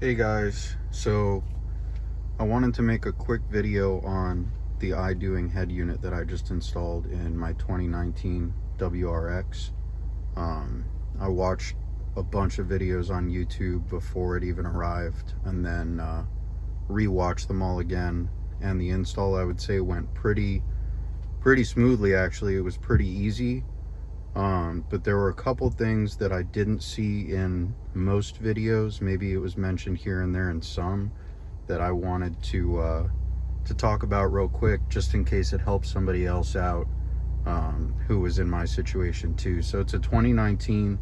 Hey guys, so I wanted to make a quick video on the iDoing head unit that I just installed in my 2019 WRX. I watched a bunch of videos on YouTube before it even arrived, and then re-watched them all again, and the install, I would say, went pretty smoothly. Actually, it was pretty easy. But there were a couple things that I didn't see in most videos. Maybe it was mentioned here and there in some, that I wanted to talk about real quick, just in case it helps somebody else out who was in my situation too. So it's a 2019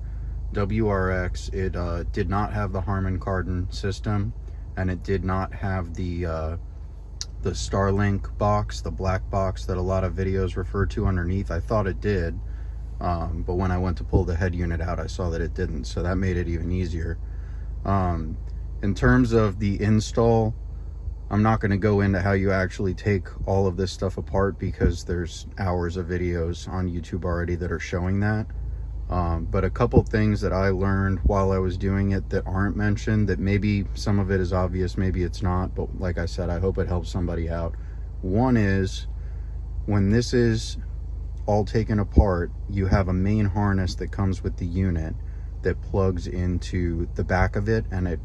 WRX. It did not have the Harman Kardon system, and it did not have the Starlink box, the black box that a lot of videos refer to underneath. I thought it did. But when I went to pull the head unit out, I saw that it didn't, so that made it even easier. In terms of the install, I'm not going to go into how you actually take all of this stuff apart, because there's hours of videos on YouTube already that are showing that. But a couple things that I learned while I was doing it that aren't mentioned, that maybe some of it is obvious, maybe it's not, but like I said, I hope it helps somebody out. One is, when this is all taken apart, you have a main harness that comes with the unit that plugs into the back of it, and it,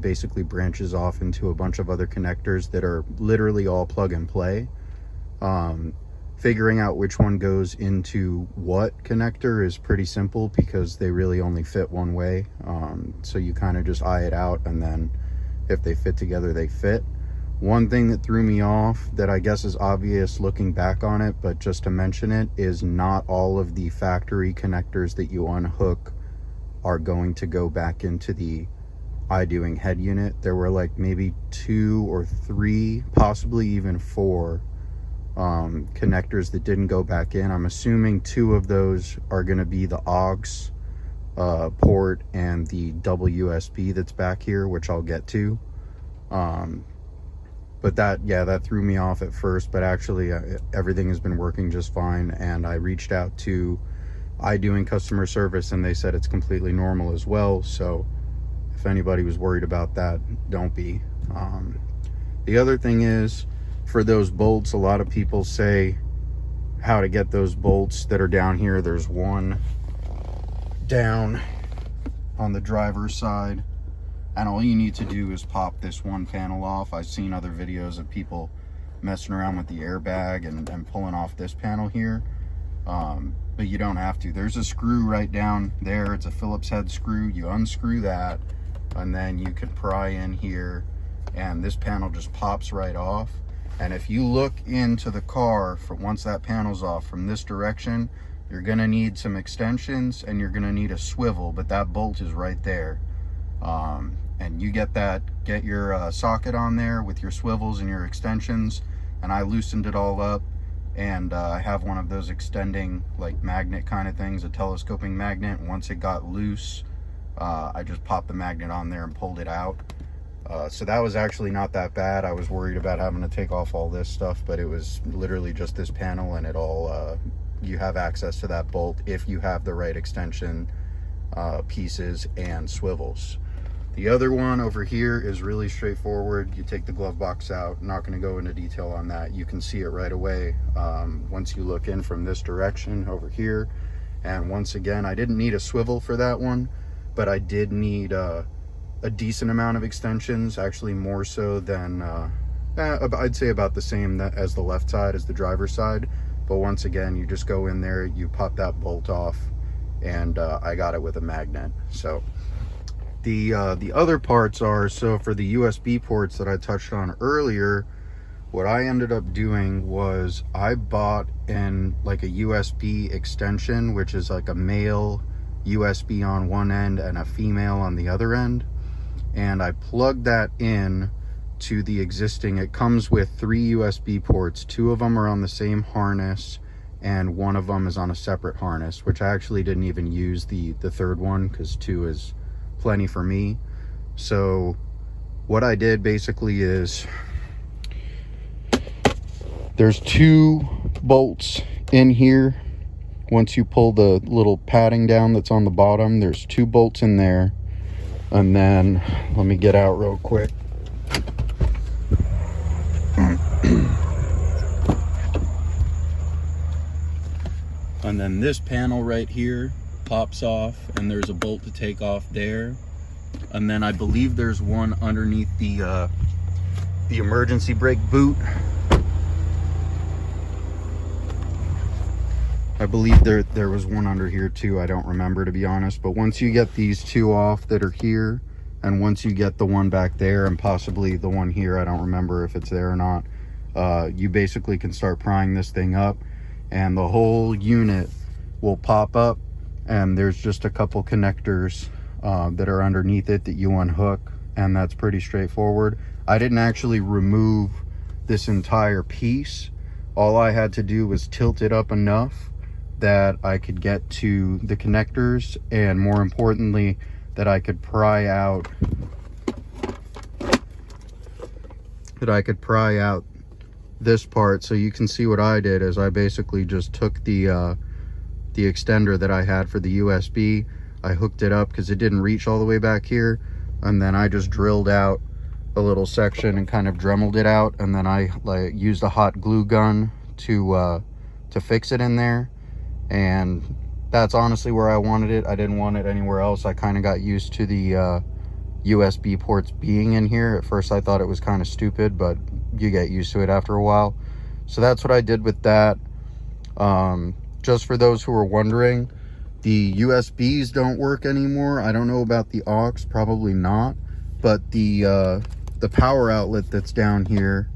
basically branches off into a bunch of other connectors that are literally all plug and play. Figuring out which one goes into what connector is pretty simple, because they really only fit one way. So you kind of just eye it out, and then if they fit together, they fit. One thing that threw me off, that I guess is obvious looking back on it, but just to mention it, is not all of the factory connectors that you unhook are going to go back into the iDoing head unit. There were like maybe 2 or 3, possibly even 4 connectors that didn't go back in. I'm assuming 2 of those are going to be the AUX port and the WSB that's back here, which I'll get to. But that threw me off at first, but actually everything has been working just fine. And I reached out to iDoing customer service, and they said it's completely normal as well. So if anybody was worried about that, don't be. The other thing is, for those bolts, a lot of people say how to get those bolts that are down here. There's one down on the driver's side, and all you need to do is pop this one panel off. I've seen other videos of people messing around with the airbag and pulling off this panel here, but you don't have to. There's a screw right down there. It's a Phillips head screw. You unscrew that, and then you can pry in here, and this panel just pops right off. And if you look into the car, once that panel's off from this direction, you're gonna need some extensions, and you're gonna need a swivel, but that bolt is right there. And you get your socket on there with your swivels and your extensions, and I loosened it all up, and I have one of those extending like magnet kind of things, a telescoping magnet. Once it got loose, I just popped the magnet on there and pulled it out. So that was actually not that bad. I was worried about having to take off all this stuff, but it was literally just this panel, and it all you have access to that bolt if you have the right extension pieces and swivels. The other one over here is really straightforward. You take the glove box out. I'm not going to go into detail on that. You can see it right away once you look in from this direction over here. And once again, I didn't need a swivel for that one, but I did need a decent amount of extensions, actually more so than I'd say about the same as the left side, as the driver's side. But once again, you just go in there, you pop that bolt off, and I got it with a magnet. So the other parts are, so for the USB ports that I touched on earlier, what I ended up doing was I bought like a USB extension, which is like a male USB on one end and a female on the other end, and I plugged that in to the existing. It comes with 3 USB ports. 2 of them are on the same harness, and 1 of them is on a separate harness, which I actually didn't even use the third one, because 2 is plenty for me. So what I did basically is, there's 2 bolts in here. Once you pull the little padding down that's on the bottom, there's 2 bolts in there. And then let me get out real quick. And then this panel right here pops off, and there's a bolt to take off there. And then I believe there's one underneath the emergency brake boot. I believe there was one under here too. I don't remember, to be honest. But once you get these two off that are here, and once you get the one back there and possibly the one here, I don't remember if it's there or not, you basically can start prying this thing up, and the whole unit will pop up, and there's just a couple connectors that are underneath it that you unhook, and that's pretty straightforward. I didn't actually remove this entire piece. All I had to do was tilt it up enough that I could get to the connectors, and more importantly, that I could pry out this part. So you can see what I did is I basically just took the extender that I had for the USB, I hooked it up because it didn't reach all the way back here, and then I just drilled out a little section and kind of dremeled it out, and then I used a hot glue gun to fix it in there. And that's honestly where I wanted it. I didn't want it anywhere else. I kind of got used to the USB ports being in here. At first I thought it was kind of stupid, but you get used to it after a while. So that's what I did with that. Just for those who are wondering, the USBs don't work anymore. I don't know about the aux, probably not, but the power outlet that's down here,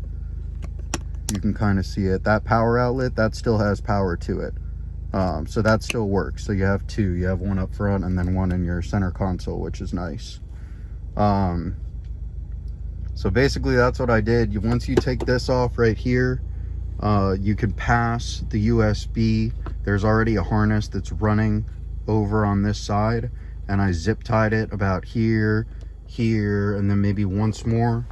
you can kind of see it. That power outlet, that still has power to it. So that still works. So you have two. You have one up front and then one in your center console, which is nice. So basically that's what I did. Once you take this off right here, you can pass the USB. There's already a harness that's running over on this side, and I zip tied it about here, and then maybe once more.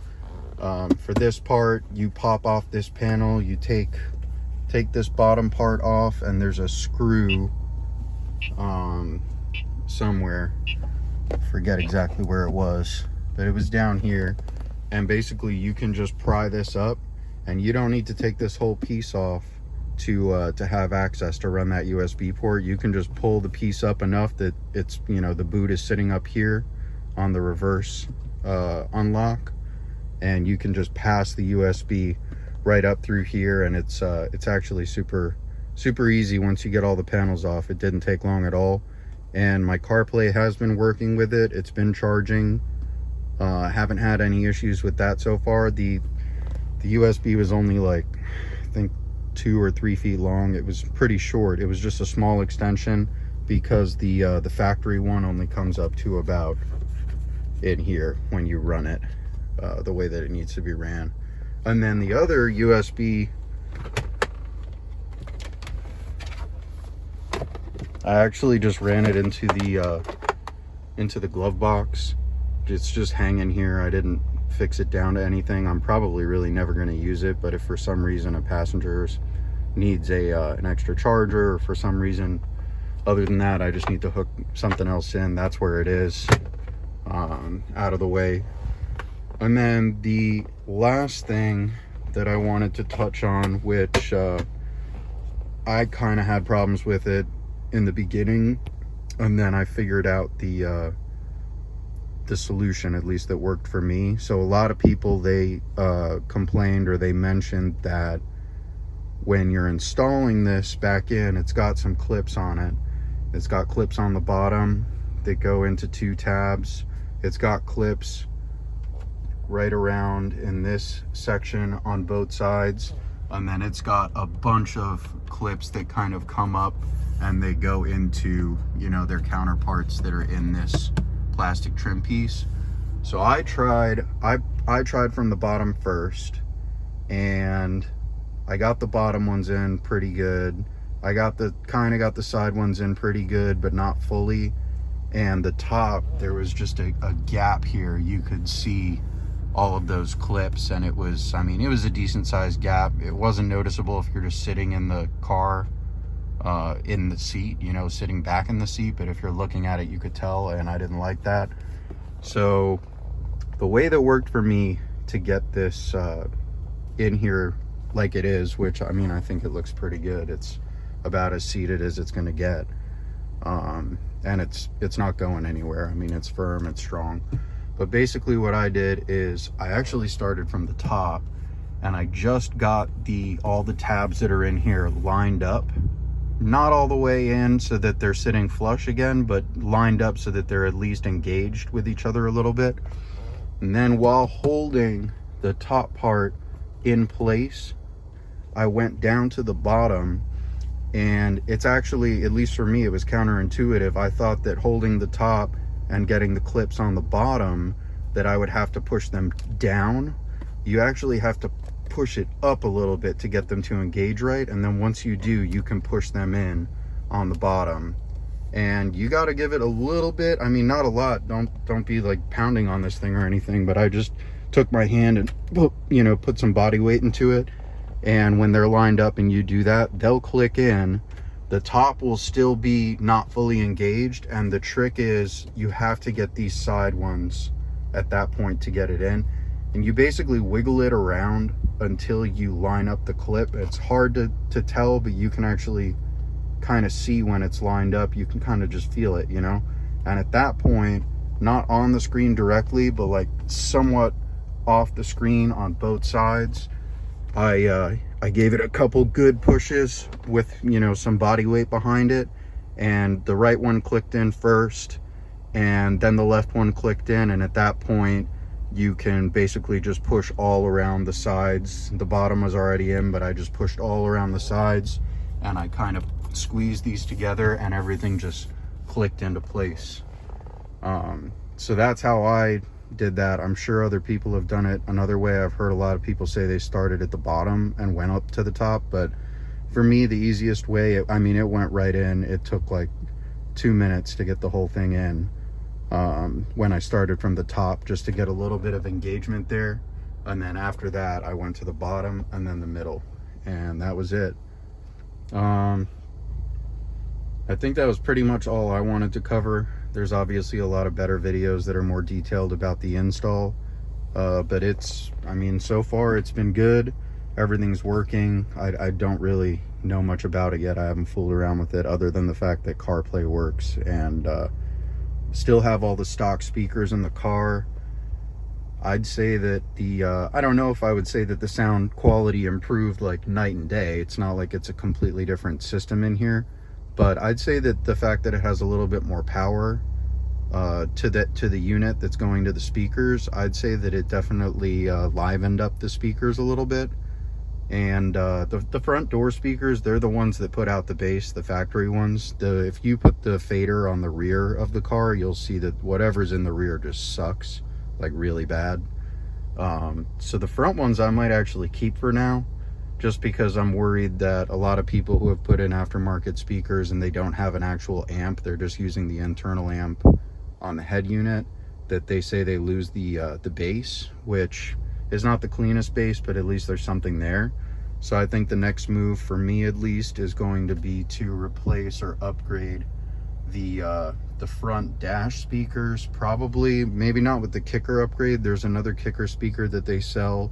For this part, you pop off this panel, you take this bottom part off, and there's a screw somewhere. Forget exactly where it was, but it was down here. And basically you can just pry this up, and you don't need to take this whole piece off to have access to run that USB port. You can just pull the piece up enough that it's, you know, the boot is sitting up here on the reverse unlock, and you can just pass the USB right up through here, and it's actually super easy once you get all the panels off. It didn't take long at all, and my CarPlay has been working with it. It's been charging. I haven't had any issues with that so far. The USB was only like, I think 2 or 3 feet long. It was pretty short. It was just a small extension because the factory one only comes up to about in here when you run it the way that it needs to be ran. And then the other USB, I actually just ran it into the glove box. It's just hanging here. I didn't fix it down to anything. I'm probably really never going to use it, but if for some reason a passenger needs an extra charger, or for some reason other than that I just need to hook something else in, that's where it is, out of the way. And then the last thing that I wanted to touch on, which I kind of had problems with it in the beginning, and then I figured out the solution, at least that worked for me. So a lot of people, they complained, or they mentioned that when you're installing this back in, it's got some clips on it. It's got clips on the bottom that go into 2 tabs. It's got clips right around in this section on both sides, and then it's got a bunch of clips that kind of come up and they go into, you know, their counterparts that are in this plastic trim piece. So I tried from the bottom first, and I got the bottom ones in pretty good. I got the side ones in pretty good, but not fully. And the top, there was just a gap here. You could see all of those clips, and it was, I mean, it was a decent sized gap. It wasn't noticeable if you're just sitting in the car, in the seat, you know, sitting back in the seat, but if you're looking at it, you could tell, and I didn't like that. So the way that worked for me to get this in here like it is, which I mean, I think it looks pretty good. It's about as seated as it's going to get. And it's not going anywhere. I mean, it's firm, it's strong. But basically what I did is I actually started from the top, and I just got all the tabs that are in here lined up. Not all the way in so that they're sitting flush again, but lined up so that they're at least engaged with each other a little bit. And then while holding the top part in place, I went down to the bottom, and it's actually, at least for me, it was counterintuitive. I thought that holding the top and getting the clips on the bottom, that I would have to push them down. You actually have to push it up a little bit to get them to engage right, and then once you do, you can push them in on the bottom. And you got to give it a little bit, I mean, not a lot. Don't be like pounding on this thing or anything, but I just took my hand and put some body weight into it. And when they're lined up and you do that, they'll click in. The top will still be not fully engaged, and the trick is you have to get these side ones at that point to get it in. And you basically wiggle it around until you line up the clip. It's hard to tell, but you can actually kind of see when it's lined up. You can kind of just feel it, and at that point, not on the screen directly, but like somewhat off the screen on both sides, I gave it a couple good pushes with some body weight behind it, and the right one clicked in first, and then the left one clicked in, and at that point you can basically just push all around the sides. The bottom was already in, but I just pushed all around the sides, and I kind of squeezed these together, and everything just clicked into place. So that's how I did that. I'm sure other people have done it another way. I've heard a lot of people say they started at the bottom and went up to the top, but for me, the easiest way, it went right in. It took like 2 minutes to get the whole thing in. When I started from the top, just to get a little bit of engagement there, and then after that I went to the bottom and then the middle, and that was it. I think that was pretty much all I wanted to cover. There's obviously a lot of better videos that are more detailed about the install, but so far it's been good. Everything's working. I don't really know much about it yet. I haven't fooled around with it other than the fact that CarPlay works, and still have all the stock speakers in the car. I'd say that I don't know if I would say that the sound quality improved like night and day. It's not like it's a completely different system in here, but I'd say that the fact that it has a little bit more power to the unit that's going to the speakers, I'd say that it definitely livened up the speakers a little bit. And the front door speakers, they're the ones that put out the bass, the factory ones. If you put the fader on the rear of the car, you'll see that whatever's in the rear just sucks, like really bad. So the front ones I might actually keep for now, just because I'm worried that a lot of people who have put in aftermarket speakers and they don't have an actual amp, they're just using the internal amp on the head unit, that they say they lose the bass, which is not the cleanest bass, but at least there's something there. So I think the next move for me, at least, is going to be to replace or upgrade the front dash speakers. Probably, maybe not with the kicker upgrade. There's another kicker speaker that they sell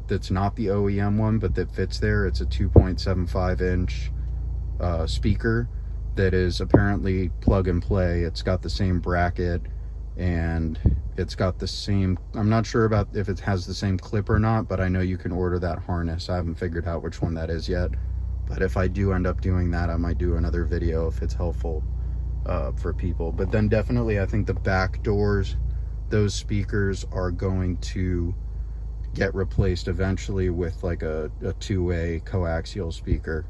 that's not the OEM one, but that fits there. It's a 2.75 inch speaker that is apparently plug and play. It's got the same bracket, and it's got the same, I'm not sure about if it has the same clip or not, but I know you can order that harness. I haven't figured out which one that is yet, but if I do end up doing that, I might do another video if it's helpful for people. But then definitely I think the back doors, those speakers are going to get replaced eventually with like a two-way coaxial speaker.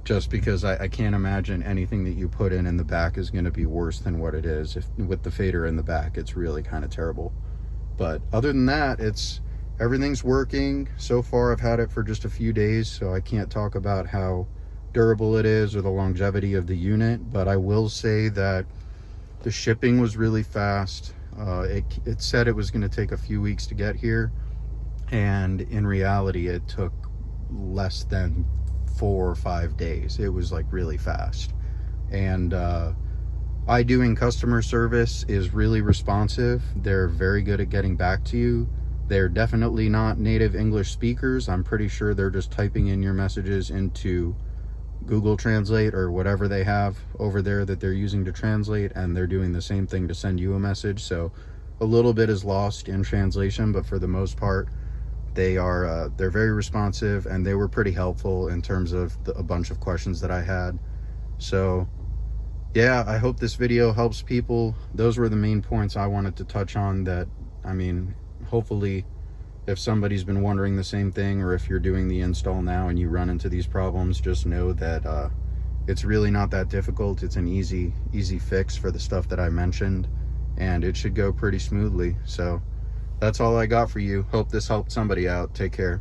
Just because I can't imagine anything that you put in the back is going to be worse than what it is. If with the fader in the back, it's really kind of terrible. But other than that, everything's working. So far I've had it for just a few days, so I can't talk about how durable it is or the longevity of the unit, but I will say that the shipping was really fast. It said it was going to take a few weeks to get here, and in reality it took less than 4 or 5 days. It was like really fast. And iDoing customer service is really responsive. They're very good at getting back to you. They're definitely not native English speakers. I'm pretty sure they're just typing in your messages into Google Translate or whatever they have over there that they're using to translate, and they're doing the same thing to send you a message. So a little bit is lost in translation, but for the most part, they're very responsive, and they were pretty helpful in terms of a bunch of questions that I had. So yeah, I hope this video helps people. Those were the main points I wanted to touch on. That, I mean, hopefully if somebody's been wondering the same thing, or if you're doing the install now and you run into these problems, just know that it's really not that difficult. It's an easy fix for the stuff that I mentioned, and it should go pretty smoothly. So that's all I got for you. Hope this helped somebody out. Take care.